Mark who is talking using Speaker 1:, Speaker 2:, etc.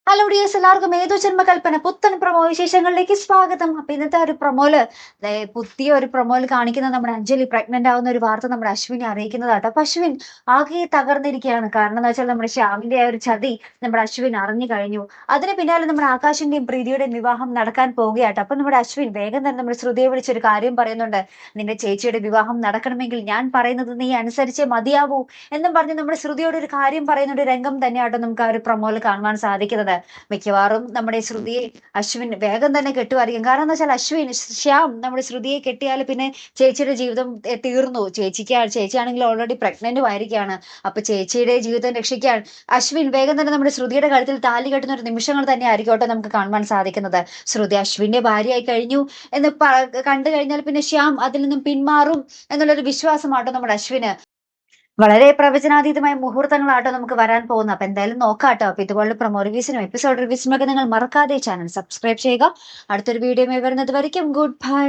Speaker 1: Hello dears, എല്ലാവർക്കും ഏതോ ജന്മകൽപ്പന പുത്തൻ പ്രൊമോ വിശേഷങ്ങളിലേക്ക് സ്വാഗതം. അപ്പൊ ഇന്നത്തെ ഒരു പ്രൊമോയില് പുതിയ ഒരു പ്രൊമോയിൽ കാണിക്കുന്ന നമ്മുടെ അഞ്ജലി പ്രഗ്നന്റ് ആവുന്ന ഒരു വാർത്ത നമ്മുടെ അശ്വിനെ അറിയിക്കുന്നതാട്ടോ. അപ്പൊ അശ്വിൻ ആകെ തകർന്നിരിക്കുകയാണ്. കാരണം എന്താ വെച്ചാൽ നമ്മുടെ ശ്യാമിന്റെ ആ ഒരു ചതി നമ്മുടെ അശ്വിൻ അറിഞ്ഞു കഴിഞ്ഞു. അതിന് പിന്നാലെ നമ്മുടെ ആകാശിന്റെയും പ്രീതിയുടെയും വിവാഹം നടക്കാൻ പോവുകയാട്ടോ. അപ്പൊ നമ്മുടെ അശ്വിൻ വേഗം തന്നെ നമ്മുടെ ശ്രുതിയെ വിളിച്ചൊരു കാര്യം പറയുന്നുണ്ട്. നിന്റെ ചേച്ചിയുടെ വിവാഹം നടക്കണമെങ്കിൽ ഞാൻ പറയുന്നത് നീ അനുസരിച്ചേ മതിയാവൂ എന്നും പറഞ്ഞ് നമ്മുടെ ശ്രുതിയോട് ഒരു കാര്യം പറയുന്ന ഒരു രംഗം തന്നെയാട്ടോ നമുക്ക് ആ ഒരു പ്രൊമോയിൽ കാണുവാൻ സാധിക്കുന്നത്. മിക്കവാറും നമ്മുടെ ശ്രുതിയെ അശ്വിൻ വേഗം തന്നെ കെട്ടുമായിരിക്കും. കാരണം എന്താ വെച്ചാൽ ശ്യാം നമ്മുടെ ശ്രുതിയെ കെട്ടിയാൽ പിന്നെ ചേച്ചിയുടെ ജീവിതം തീർന്നു. ചേച്ചിയാണെങ്കിൽ ഓൾറെഡി പ്രഗ്നന്റും ആയിരിക്കുകയാണ്. അപ്പൊ ചേച്ചിയുടെ ജീവിതം രക്ഷിക്കാൻ അശ്വിൻ വേഗം തന്നെ നമ്മുടെ ശ്രുതിയുടെ കഴുത്തിൽ താലി കെട്ടുന്ന ഒരു നിമിഷങ്ങൾ തന്നെ ആയിരിക്കട്ടെ നമുക്ക് കാണുവാൻ സാധിക്കുന്നത്. ശ്രുതി അശ്വിന്റെ ഭാര്യയായി കഴിഞ്ഞു എന്ന് കണ്ടു കഴിഞ്ഞാൽ പിന്നെ ശ്യാം അതിൽ നിന്നും പിന്മാറും എന്നുള്ളൊരു വിശ്വാസമാട്ടോ നമ്മുടെ അശ്വിന്. വളരെ പ്രവചനാതീതമായ മുഹൂർത്തങ്ങളാട്ടോ നമുക്ക് വരാൻ പോകുന്നത്. അപ്പൊ എന്തായാലും നോക്കാട്ടോ. അപ്പൊ ഇതുപോലുള്ള പ്രൊമോ റിവ്യൂസിനും എപ്പിസോഡ് റിവ്യൂസിനും ഒക്കെ നിങ്ങൾ മറക്കാതെ ചാനൽ സബ്സ്ക്രൈബ് ചെയ്യുക. അടുത്തൊരു വീഡിയോ വരുന്നത് വരയ്ക്കും ഗുഡ് ബൈ.